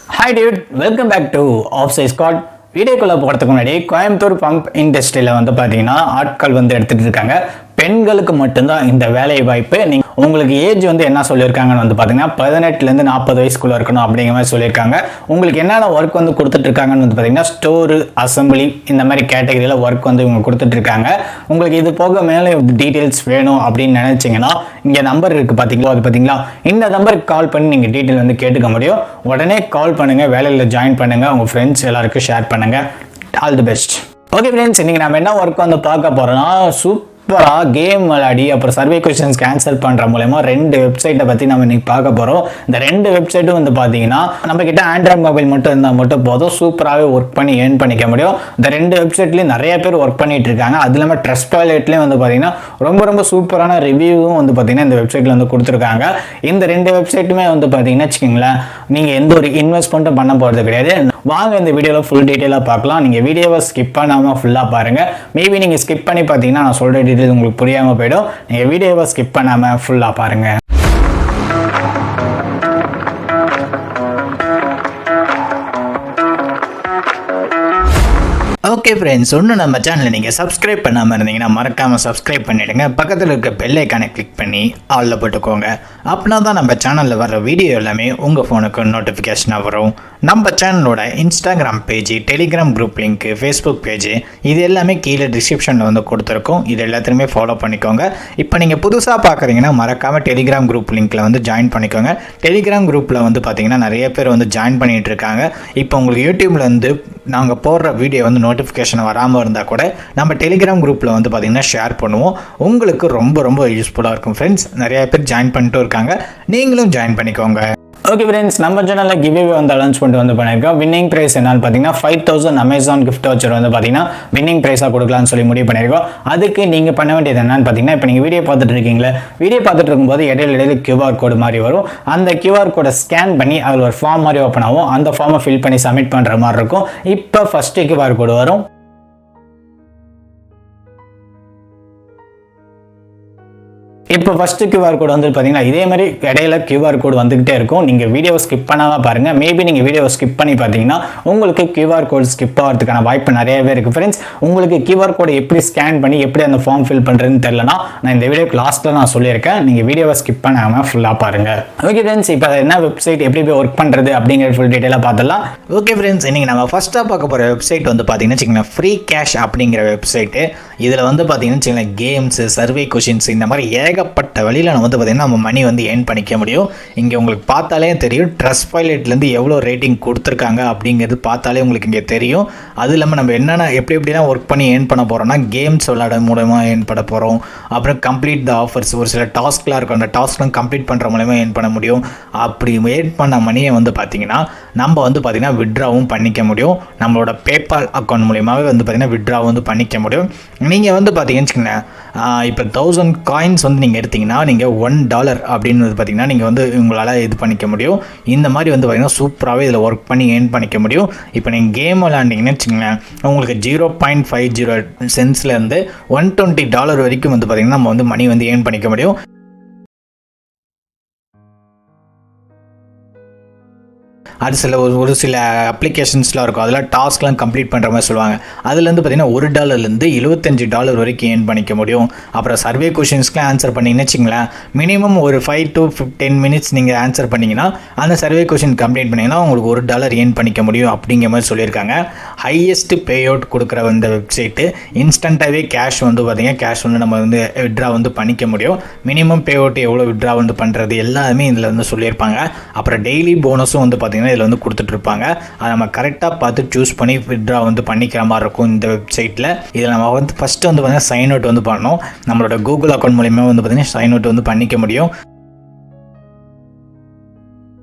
Hi dude, welcome back to Offside Squad. வீடியோக்குள்ளே போகிறதுக்கு முன்னாடி கோயம்புத்தூர் பம்ப் இண்டஸ்ட்ரியில் வந்து பார்த்தீங்கன்னா ஆட்கள் வந்து எடுத்துகிட்டு இருக்காங்க. பெண்களுக்கு மட்டும்தான் இந்த வேலை வாய்ப்பு. உங்களுக்கு ஏஜ் வந்து என்ன சொல்லியிருக்காங்கன்னு வந்து பார்த்தீங்கன்னா 18லேருந்து 40 வயசுக்குள்ளே இருக்கணும் அப்படிங்கிற மாதிரி சொல்லியிருக்காங்க. உங்களுக்கு என்னென்ன ஒர்க் வந்து கொடுத்துட்ருக்காங்கன்னு வந்து பார்த்தீங்கன்னா ஸ்டோரு, அசம்பிளி இந்த மாதிரி கேட்டகரியில் ஒர்க் வந்து இவங்க கொடுத்துட்ருக்காங்க. உங்களுக்கு இது போக மேலே டீட்டெயில்ஸ் வேணும் அப்படின்னு நினச்சிங்கன்னா இங்கே நம்பர் இருக்குது பார்த்தீங்களா, அது பார்த்தீங்களா, இந்த நம்பருக்கு கால் பண்ணி நீங்கள் டீட்டெயில் வந்து கேட்டுக்க முடியும். உடனே கால் பண்ணுங்கள், வேலையில் ஜாயின் பண்ணுங்கள், உங்கள் ஃப்ரெண்ட்ஸ் எல்லாருக்கும் ஷேர் பண்ணுங்கள். All the best. Okay friends, இன்றைக்கி நம்ம என்ன ஒர்க் வந்து பார்க்க போகிறோன்னா சூப்பராக கேம் விளையாடி அப்புறம் சர்வே கொஸ்டின்ஸ்க்கு ஆன்சர் பண்ணுற மூலமா 2 வெப்சைட்டை பற்றி நம்ம இன்னைக்கு பார்க்க போகிறோம். இந்த 2 வெப்சைட்டும் வந்து பார்த்தீங்கன்னா நம்ம கிட்ட ஆண்ட்ராய்ட் மொபைல் மட்டும் இருந்தால் மட்டும் போதும், சூப்பராகவே ஒர்க் பண்ணி ஏர்ன் பண்ணிக்க முடியும். இந்த 2 வெப்சைட்லேயும் நிறைய பேர் ஒர்க் பண்ணிட்டு இருக்காங்க. அது இல்லாமல் ட்ரஸ்ட்வாலெட்லேயும் வந்து பார்த்தீங்கன்னா ரொம்ப சூப்பரான ரிவ்யூவும் வந்து பார்த்தீங்கன்னா இந்த வெப்சைட்டில் வந்து கொடுத்துருக்காங்க. இந்த 2 வெப்சைட்டுமே வந்து பார்த்தீங்கன்னா வச்சுக்கோங்களேன், நீங்கள் எந்த ஒரு இன்வெஸ்ட்மெண்ட்டும் பண்ண போகிறது கிடையாது. வாங்க இந்த வீடியோவில் ஃபுல் டீட்டெயிலாக பார்க்கலாம். நீங்கள் வீடியோவை ஸ்கிப் பண்ணாமல் ஃபுல்லாக பாருங்கள். மேபி நீங்கள் ஸ்கிப் பண்ணி பார்த்தீங்கன்னா நான் சொல்கிற டீட்டெயில் உங்களுக்கு புரியாமல் போயிடும். நீங்கள் வீடியோவை ஸ்கிப் பண்ணாமல் ஃபுல்லாக பாருங்கள். ஓகே ஃப்ரெண்ட்ஸ், ஒன்று நம்ம சேனலை நீங்கள் சப்ஸ்கிரைப் பண்ணாமல் இருந்தீங்கன்னா மறக்காமல் சப்ஸ்கிரைப் பண்ணிவிடுங்க. பக்கத்தில் இருக்க பெல் ஐக்கானை கிளிக் பண்ணி ஆலில் போட்டுக்கோங்க. அப்படின்னா தான் நம்ம சேனலில் வர வீடியோ எல்லாமே உங்கள் ஃபோனுக்கு நோட்டிஃபிகேஷனாக வரும். நம்ம சேனலோட Instagram page, Telegram group link, Facebook page இது எல்லாமே கீழே டிஸ்கிரிப்ஷனில் வந்து கொடுத்துருக்கோம். இது எல்லாத்தையுமே ஃபாலோ பண்ணிக்கோங்க. இப்போ நீங்கள் புதுசாக பார்க்குறீங்கன்னா மறக்காமல் டெலிகிராம் குரூப் லிங்க்கில் வந்து ஜாயின் பண்ணிக்கோங்க. டெலிகிராம் குரூப்பில் வந்து பார்த்திங்கன்னா நிறைய பேர் வந்து ஜாயின் பண்ணிகிட்டு இருக்காங்க. இப்போ உங்களுக்கு யூடியூப்பில் வந்து நாங்கள் போடுற வீடியோ வந்து நோட்டிஃபிகேஷன் வராமல் இருந்தால் கூட நம்ம டெலிகிராம் குரூப்பில் வந்து பார்த்திங்கன்னா ஷேர் பண்ணுவோம். உங்களுக்கு ரொம்ப யூஸ்ஃபுல்லாக இருக்கும் ஃப்ரெண்ட்ஸ். நிறைய பேர் ஜாயின் பண்ணிட்டு இருக்காங்க, நீங்களும் ஜாயின் பண்ணிக்கோங்க. ஓகே ஃப்ரெண்ட்ஸ், நம்ம சேனலில் கிவ்வே வந்து அனௌன்ஸ்மெண்ட் வந்து பண்ணியிருக்கோம். வின்னிங் ப்ரைஸ் என்னன்னு பார்த்தீங்கன்னா 5000 அமேசான் கிஃப்ட் வச்சர் வந்து பார்த்தீங்கன்னா வின்னிங் ப்ரைஸாக கொடுக்கலாம்னு சொல்லி முடிவு பண்ணியிருக்கோம். அதுக்கு நீங்கள் பண்ண வேண்டியது என்னன்னு பார்த்தீங்கன்னா, இப்போ நீங்கள் வீடியோ பார்த்துட்டு இருக்கீங்களே, வீடியோ பார்த்துட்டு இருக்கும்போது இடையில QR கோடு மாதிரி வரும். அந்த QR கோடை ஸ்கேன் பண்ணி அதில் ஒரு ஃபார்ம் மாதிரி ஓப்பன் ஆகும். அந்த ஃபார்மை ஃபில் பண்ணி சப்மிட் பண்ணுற மாதிரி இருக்கும். இப்போ ஃபஸ்ட்டு QR கோடு வரும். இப்போ ஃபஸ்ட்டு QR கோடு வந்து பார்த்தீங்கன்னா இதே மாதிரி இடையில QR கோடு வந்துகிட்டே இருக்கும். நீங்கள் வீடியோவை ஸ்கிப் பண்ணாமல் பாருங்கள். மேபி நீங்கள் வீடியோவை ஸ்கிப் பண்ணி பார்த்தீங்கன்னா உங்களுக்கு QR கோடு ஸ்கிப் ஆகிறதுக்கான வாய்ப்பு நிறையவே இருக்குது ஃப்ரெண்ட்ஸ். உங்களுக்கு QR கோடு எப்படி ஸ்கேன் பண்ணி எப்படி அந்த ஃபார்ம் ஃபில் பண்ணுறதுன்னு தெரியலனா நான் இந்த வீடியோக்கு லாஸ்ட்டில் நான் சொல்லியிருக்கேன். நீங்கள் வீடியோவை ஸ்கிப் பண்ணாமல் ஃபுல்லாக பாருங்கள். ஓகே ஃப்ரெண்ட்ஸ், இப்போ என்ன வெப்சைட் எப்படி போய் ஒர்க் பண்ணுறது அப்படிங்கிற ஃபுல் டீட்டெயிலாக பார்த்துடலாம். ஓகே ஃப்ரெண்ட்ஸ், இன்றைக்கி நம்ம ஃபஸ்ட்டாக பார்க்க போகிற வெப்சைட் வந்து பார்த்தீங்கன்னா வச்சுக்கோங்களேன், ஃப்ரீ கேஷ் அப்படிங்கிற வெப்சைட்டு. இதில் வந்து பார்த்தீங்கன்னா வச்சுக்கோங்களேன், கேம்ஸு, சர்வே கொஷின்ஸ் இந்த மாதிரி ஏகப்பட்ட வழியில் நம்ம வந்து பார்த்திங்கன்னா நம்ம மணி வந்து ஏர்ன் பண்ணிக்க முடியும். இங்கே உங்களுக்கு பார்த்தாலே தெரியும் ட்ரஸ்ட்வாலெட்லேருந்து எவ்வளோ ரேட்டிங் கொடுத்துருக்காங்க அப்படிங்கிறது பார்த்தாலே உங்களுக்கு இங்கே தெரியும். அது இல்லாமல் நம்ம என்னென்ன எப்படிலாம் ஒர்க் பண்ணி ஏர்ன் பண்ண போகிறோம்னா, கேம்ஸ் விளையாட மூலமாக ஏர்ன் பண்ண போகிறோம். அப்புறம் கம்ப்ளீட் த ஆஃபர்ஸ், ஒரு சில டாஸ்க்லாம் இருக்கும், அந்த டாஸ்க்லாம் கம்ப்ளீட் பண்ணுற மூலமாக ஏர்ன் பண்ண முடியும். அப்படி ஏர்ன் பண்ண மணியை வந்து பார்த்திங்கன்னா நம்ம வந்து பார்த்திங்கன்னா விட்ராவும் பண்ணிக்க முடியும். நம்மளோட பேபால் அக்கௌண்ட் மூலியமாகவே வந்து பார்த்திங்கன்னா விட்ரா வந்து பண்ணிக்க முடியும். நீங்கள் வந்து பார்த்தீங்கன்னு வச்சுக்கோங்களேன், இப்போ 1000 காயின்ஸ் வந்து நீங்கள் எடுத்திங்கன்னா நீங்கள் $1 அப்படின்னு வந்து பார்த்திங்கன்னா நீங்கள் வந்து உங்களால் இது பண்ணிக்க முடியும். இந்த மாதிரி வந்து பார்த்திங்கன்னா சூப்பராகவே இதில் ஒர்க் பண்ணி ஏர்ன் பண்ணிக்க முடியும். இப்போ நீங்கள் கேம் விளையாண்டிங்கன்னு வச்சுக்கோங்களேன், உங்களுக்கு 0.50 சென்ட்ஸ்லேருந்து $120 வரைக்கும் வந்து பார்த்திங்கன்னா நம்ம வந்து மணி வந்து ஏர்ன் பண்ணிக்க முடியும். அது ஒரு சில அப்ளிகேஷன்ஸ்லாம் இருக்கும், அதெல்லாம் டாஸ்க்லாம் கம்ப்ளீட் பண்ணுற மாதிரி சொல்லுவாங்க. அதுலேருந்து பார்த்திங்கன்னா $1லேருந்து $75 வரைக்கும் ஏர்ன் பண்ணிக்க முடியும். அப்புறம் சர்வே கொஷின்ஸ்க்குலாம் ஆன்சர் பண்ணிங்கன்னு வச்சிங்களேன், மினிமம் ஒரு 5 to 10 மினிட்ஸ் நீங்கள் ஆன்சர் பண்ணிங்கன்னா அந்த சர்வே கொஷின் கம்ப்ளீட் பண்ணிங்கன்னா உங்களுக்கு $1 ஏர்ன் பண்ணிக்க முடியும் அப்படிங்கிற மாதிரி சொல்லியிருக்காங்க. ஹையஸ்ட் பே அவுட் கொடுக்குற இந்த வெப்சைட்டு. இன்ஸ்டண்ட்டாகவே கேஷ் வந்து பார்த்திங்கன்னா கேஷ் வந்து நம்ம வந்து விட்ரா வந்து பண்ணிக்க முடியும். மினிமம் பே அவுட் எவ்வளோ விட்ரா வந்து பண்ணுறது எல்லாமே இதில் வந்து சொல்லியிருப்பாங்க. அப்புறம் டெய்லி போனஸும் வந்து பார்த்திங்கன்னா இதில் வந்து கொடுத்துட்ருப்பாங்க. அதை நம்ம கரெக்டாக பார்த்து சூஸ் பண்ணி விட்ரா வந்து பண்ணிக்கிற மாதிரி இருக்கும் இந்த வெப்சைட்டில். இதில் நம்ம வந்து ஃபஸ்ட்டு வந்து பார்த்திங்கன்னா சைன் அவுட் வந்து பண்ணணும். நம்மளோட கூகுள் அக்கௌண்ட் மூலிமா வந்து பார்த்திங்கன்னா சைன் அவுட் வந்து பண்ணிக்க முடியும்.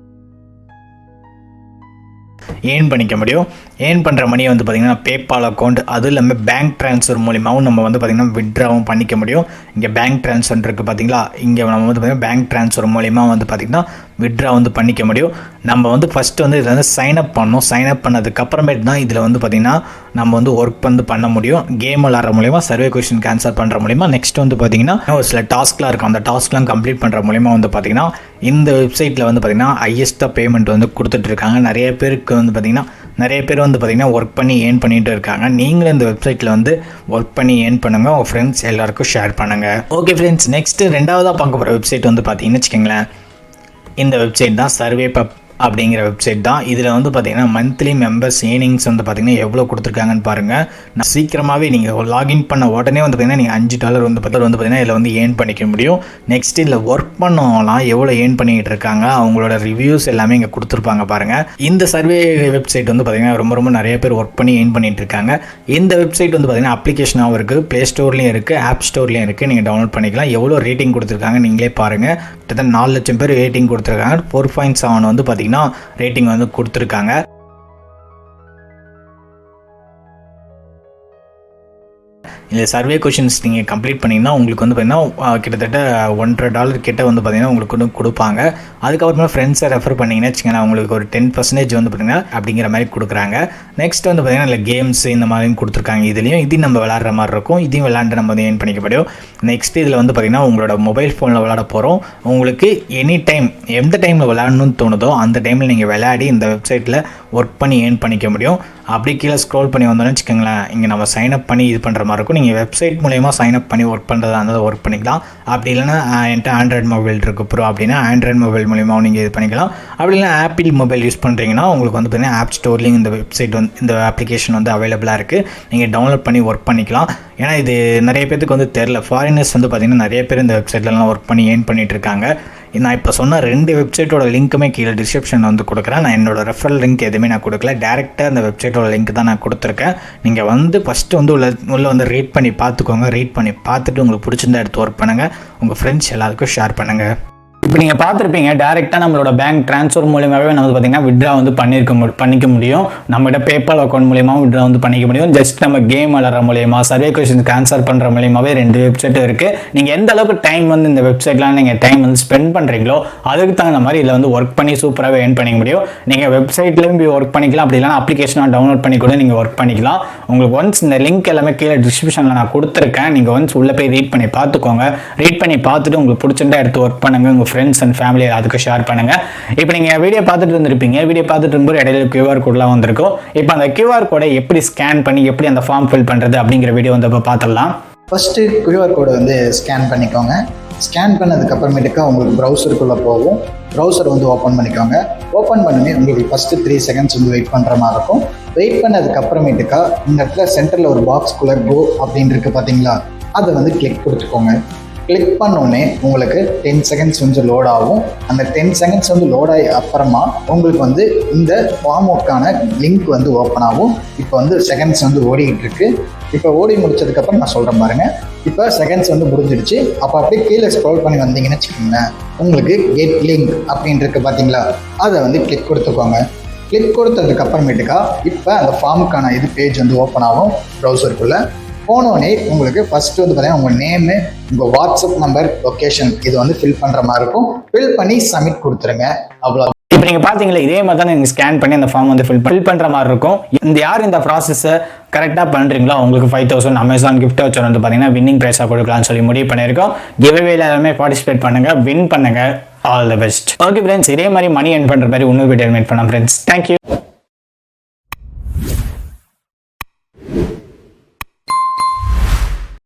ஏர்ன் பண்ணிக்க முடியும். ஏர்ன் பண்ணுற மணியை வந்து பார்த்திங்கன்னா பேபால் அக்கௌண்ட், அதுவும் இல்லாமல் பேங்க் ட்ரான்ஸ்ஃபர் மூலிமாவும் நம்ம வந்து பார்த்திங்கன்னா விட்ராவும் பண்ணிக்க முடியும். இங்கே பேங்க் ட்ரான்ஸ்ஃபர் இருக்குது பார்த்தீங்களா, இங்கே நம்ம வந்து பார்த்திங்கன்னா பேங்க் ட்ரான்ஸ்ஃபர் மூலிமா வந்து பார்த்திங்கன்னா வித்ட்ரா வந்து பண்ணிக்க முடியும். நம்ம வந்து ஃபஸ்ட்டு வந்து இதில் வந்து சைன் அப் பண்ணணும். சைன் அப் பண்ணதுக்கப்புறமேட்டு தான் இதில் வந்து பார்த்திங்கன்னா நம்ம வந்து ஒர்க் வந்து பண்ண முடியும். கேம் விளாட்ற மூலிமா, சர்வே கொஸ்டின் ஆன்சர் பண்ணுற மூலிமா, நெக்ஸ்ட் வந்து பார்த்திங்கன்னா ஒரு சில டாஸ்க்லாம் இருக்கும். அந்த டாஸ்க்லாம் கம்ப்ளீட் பண்ணுற மூலிமா வந்து பார்த்திங்கன்னா இந்த வெப்சைட்டில் வந்து பார்த்திங்கன்னா ஹையஸ்ட்டாக பேமெண்ட் வந்து கொடுத்துட்ருக்காங்க. நிறைய பேருக்கு வந்து பார்த்திங்கன்னா ஒர்க் பண்ணி ஏர்ன் பண்ணிட்டு இருக்காங்க. நீங்களும் இந்த வெப்சைட்டில் வந்து ஒர்க் பண்ணி ஏர்ன் பண்ணுங்கள். உங்கள் ஃப்ரெண்ட்ஸ் எல்லாருக்கும் ஷேர் பண்ணுங்கள். ஓகே ஃப்ரெண்ட்ஸ், நெக்ஸ்ட்டு ரெண்டாவதாக பார்க்க போகிற வெப்சைட் வந்து பார்த்திங்கன்னு வச்சுக்கோங்களேன், இந்த வெப்சைட் தான் சர்வே பப் அப்படிங்கிற வெப்சைட் தான். இதில் வந்து பார்த்திங்கன்னா மந்த்லி மெம்பர்ஸ் ஏர்னிங்ஸ் வந்து பார்த்திங்கன்னா எவ்வளோ கொடுத்துருக்காங்கன்னு பாருங்கள். நான் சீக்கிரமாகவே நீங்கள் லாகின் பண்ண உடனே வந்து பார்த்திங்கன்னா நீங்கள் $5 வந்து பார்த்திங்கன்னா இதில் வந்து ஏர்ன் பண்ணிக்க முடியும். நெக்ஸ்ட் இதில் ஒர்க் பண்ணவங்களாம் எவ்வளோ ஏர்ன் பண்ணிக்கிட்டு இருக்காங்க, அவங்களோட ரிவ்யூஸ் எல்லாமே இங்கே கொடுத்துருப்பாங்க பாருங்கள். இந்த சர்வே வெப்சைட் வந்து பார்த்திங்கன்னா ரொம்ப நிறைய பேர் ஒர்க் பண்ணி ஏர்ன் பண்ணிகிட்டு இருக்காங்க. இந்த வெப்சைட் வந்து பார்த்திங்கன்னா அப்ளிகேஷனாகவும் இருக்குது, ப்ளே ஸ்டோர்லேயும் இருக்குது, ஆப் ஸ்டோர்லேயும் இருக்குது. நீங்கள் டவுன்லோட் பண்ணிக்கலாம். எவ்வளோ ரேட்டிங் கொடுத்துருக்காங்க நீங்களே பாருங்கள். கிட்டத்தட்ட 4 லட்சம் பேர் ரேட்டிங் கொடுத்துருக்காங்க. 4.7 வந்து பார்த்திங்கன்னா ரேட்டிங் வந்து கொடுத்துருக்காங்க. இந்த சர்வே கொஷின்ஸ் நீங்கள் கம்ப்ளீட் பண்ணிங்கன்னா உங்களுக்கு வந்து பார்த்திங்கன்னா கிட்டத்தட்ட $1.50 கிட்ட வந்து பார்த்திங்கன்னா உங்களுக்கு வந்து கொடுப்பாங்க. அதுக்கப்புறமா ஃப்ரெண்ட்ஸை ரெஃபர் பண்ணிங்கன்னா வச்சுக்கோங்களேன், உங்களுக்கு ஒரு 10% வந்து பார்த்திங்கன்னா அப்படிங்கிற மாதிரி கொடுக்குறாங்க. நெக்ஸ்ட் வந்து பார்த்திங்கன்னா இல்லை கேம்ஸ் இந்த மாதிரியும் கொடுத்துருக்காங்க. இதையும் நம்ம விளாட்ற மாதிரி இருக்கும். இதையும் விளாண்டு நம்ம வந்து ஏர்ன் பண்ணிக்க முடியும். நெக்ஸ்ட் இதில் வந்து பார்த்திங்கன்னா உங்களோட மொபைல் ஃபோனில் விளாட போகிறோம். உங்களுக்கு எனி டைம் எந்த டைமில் விளாடணும்னு தோணுதோ அந்த டைமில் நீங்கள் விளையாடி இந்த வெப்சைட்டில் ஒர்க் பண்ணி ஏர்ன் பண்ணிக்க முடியும். அப்படி கீழே ஸ்க்ரோல் பண்ணி வந்தோன்னு வச்சுக்கோங்களேன், இங்கே நம்ம சைன் அப் பண்ணி இது பண்ணுற மாதிரி இருக்கும். நீங்கள் வெப்சைட் மூலயமா சைன் அப் பண்ணி ஒர்க் பண்ணுறதா இருந்தால் ஒர்க் பண்ணிக்கலாம். அப்படி இல்லைனா என்கிட்ட ஆண்ட்ராய்டு மொபைல் இருக்குது ப்ரோ அப்படின்னா ஆண்ட்ராய்டு மொபைல் மூலியமாக நீங்கள் இது பண்ணிக்கலாம். அப்படி இல்லைனா ஆப்பிள் மொபைல் யூஸ் பண்ணுறீங்கன்னா உங்களுக்கு வந்து பார்த்திங்கன்னா ஆப் ஸ்டோர்லேயும் இந்த வெப்சைட் வந்து இந்த அப்ளிகேஷன் வந்து அவைலபிளாக இருக்குது. நீங்கள் டவுன்லோட் பண்ணி ஒர்க் பண்ணிக்கலாம். ஏன்னா இது நிறைய பேருக்கு வந்து தெரில. ஃபாரினர்ஸ் வந்து பார்த்திங்கன்னா நிறைய பேர் இந்த வெப்சைட்லலாம் ஒர்க் பண்ணி ஏர்ன் பண்ணிகிட்டு இருக்காங்க. நான் இப்போ சொன்ன 2 வெப்சைட்டோட லிங்க்குமே கீழே டிஸ்கிரிப்ஷனில் வந்து கொடுக்குறேன். நான் என்னோட ரெஃபரல் லிங்க் எதுவுமே நான் கொடுக்கல. டேரெக்டாக அந்த வெப்சைட்டோட லிங்க் தான் நான் கொடுத்துருக்கேன். நீங்கள் வந்து ஃபஸ்ட்டு வந்து உள்ள வந்து ரீட் பண்ணி பார்த்துக்கோங்க. ரீட் பண்ணி பார்த்துட்டு உங்களுக்கு பிடிச்சிருந்தா எடுத்து ஒர்க் பண்ணுங்கள். உங்கள் ஃப்ரெண்ட்ஸ் எல்லாருக்கும் ஷேர் பண்ணுங்கள். இப்போ நீங்கள் பார்த்துருப்பீங்க, டேரெக்டாக நம்மளோட பேங்க் ட்ரான்ஸ்ஃபர் மூலியமாகவே நம்ம பார்த்திங்கன்னா வித்ட்ரா வந்து பண்ணிக்க முடியும். நம்மகிட்ட பேபால் அக்கௌண்ட் மூலியமாக வித்ட்ரா வந்து பண்ணிக்க முடியும். ஜஸ்ட் நம்ம கேம் விளாட்ற மூலியமாக, சர்வே கொஸ்டின்ஸ்க்கு ஆன்சர் பண்ணுற மூலியமாகவே 2 வெப்சைட் இருக்குது. நீங்கள் எந்த அளவுக்கு டைம் வந்து இந்த வெப்சைட்லாம் நீங்கள் டைம் வந்து ஸ்பெண்ட் பண்ணுறீங்களோ அதுக்கு தகுந்த மாதிரி இதில் வந்து ஒர்க் பண்ணி சூப்பராகவே ஏர்ன் பண்ணிக்க முடியும். நீங்கள் வெப்சைட்லேயும் போய் ஒர்க் பண்ணிக்கலாம். அப்படி இல்லைனா அப்ளிகேஷனாக டவுன்லோட் பண்ணி கூட நீங்கள் ஒர்க் பண்ணிக்கலாம். உங்களுக்கு ஒன்ஸ் இந்த லிங்க் எல்லாமே கீழே டிஸ்கிரிப்ஷனில் நான் கொடுத்துருக்கேன். நீங்கள் ஒன்ஸ் உள்ளே போய் ரீட் பண்ணி பார்த்துக்கோங்க. ரீட் பண்ணி பார்த்துட்டு உங்களுக்கு பிடிச்சிருந்தா எடுத்து ஒர்க் பண்ணுங்கள். உங்கள் ஃப்ரெண்ட்ஸ் அண்ட் ஃபேமிலி அதுக்கு ஷேர் பண்ணுங்க. இப்போ நீங்க வீடியோ பார்த்துட்டு இருந்திருப்பீங்க. வீடியோ பார்த்துட்டு இருக்கும்போது இடையில QR கோட்லாம் வந்திருக்கும். இப்போ அந்த QR கோடை எப்படி ஸ்கேன் பண்ணி எப்படி அந்த ஃபார்ம் ஃபில் பண்றது அப்படிங்கிற வீடியோ வந்து இப்போ பார்த்துடலாம். ஃபர்ஸ்ட் QR கோடை வந்து ஸ்கேன் பண்ணிக்கோங்க. ஸ்கேன் பண்ணதுக்கு அப்புறமேட்டுக்கா உங்களுக்கு ப்ரௌசருக்குள்ளே போகும். ப்ரௌசர் வந்து ஓப்பன் பண்ணிக்கோங்க. ஓப்பன் பண்ணி உங்களுக்கு ஃபஸ்ட்டு 3 செகண்ட்ஸ் வந்து வெயிட் பண்ணுற மாதிரி இருக்கும். வெயிட் பண்ணதுக்கு அப்புறமேட்டுக்கா இந்த இடத்துல சென்டரில் ஒரு பாக்ஸ்குள்ளே கோ அப்படின்னு இருக்கு பார்த்தீங்களா, அதை வந்து கிளிக் கொடுத்துக்கோங்க. கிளிக் பண்ணோடனே உங்களுக்கு 10 செகண்ட்ஸ் வந்து லோட் ஆகும். அந்த 10 செகண்ட்ஸ் வந்து லோட் ஆகி அப்புறமா உங்களுக்கு வந்து இந்த ஃபார்ம் ஒர்க்கான லிங்க் வந்து ஓப்பன் ஆகும். இப்போ வந்து செகண்ட்ஸ் வந்து ஓடிக்கிட்டு இருக்கு. இப்போ ஓடி முடிச்சதுக்கப்புறம் நான் சொல்கிறேன் பாருங்க. இப்போ செகண்ட்ஸ் வந்து முடிஞ்சிடுச்சு. அப்போ அப்படியே கீழே ஸ்க்ரோல் பண்ணி வந்தீங்கன்னு வச்சுக்கோங்களேன், உங்களுக்கு கெட் லிங்க் அப்படின்னு இருக்கு பார்த்தீங்களா, அதை வந்து கிளிக் கொடுத்துக்கோங்க. கிளிக் கொடுத்ததுக்கு அப்புறமேட்டுக்கா இப்போ அந்த ஃபார்முக்கான பேஜ் வந்து ஓப்பன் ஆகும் ப்ரௌசருக்குள்ளே. போனோடனே உங்களுக்கு ஃபஸ்ட்டு வந்து பார்த்தீங்கன்னா உங்கள் நேமு, உங்கள் வாட்ஸ்அப் நம்பர், லொக்கேஷன் இது வந்து ஃபில் பண்ணுற மாதிரி இருக்கும். ஃபில் பண்ணி சப்மிட் கொடுத்துருங்க. அவ்வளோ. இப்போ நீங்கள் பார்த்தீங்களா, இதே மாதிரி தான் நீங்கள் ஸ்கேன் பண்ணி அந்த ஃபார்ம் வந்து ஃபில் பண்ணுற மாதிரி இருக்கும். யார் இந்த ப்ராசஸை கரெக்டாக பண்ணுறீங்களோ உங்களுக்கு 5000 அமேசான் கிஃப்ட் வச்சு வந்து பார்த்தீங்கன்னா வின்னிங் ப்ரைஸாக கொடுக்கலாம்னு சொல்லி முடிவு பண்ணியிருக்கோம். கிவ்அவேல எல்லாமே பார்ட்டிசிபேட் பண்ணுங்கள், வின் பண்ணுங்கள். All the best. Okay friends, இதே மாதிரி மணி ஏர்ன் பண்ணுற மாதிரி இன்னொரு வீடியோ மேட் பண்ணலாம் ஃப்ரெண்ட்ஸ். தேங்க்யூ.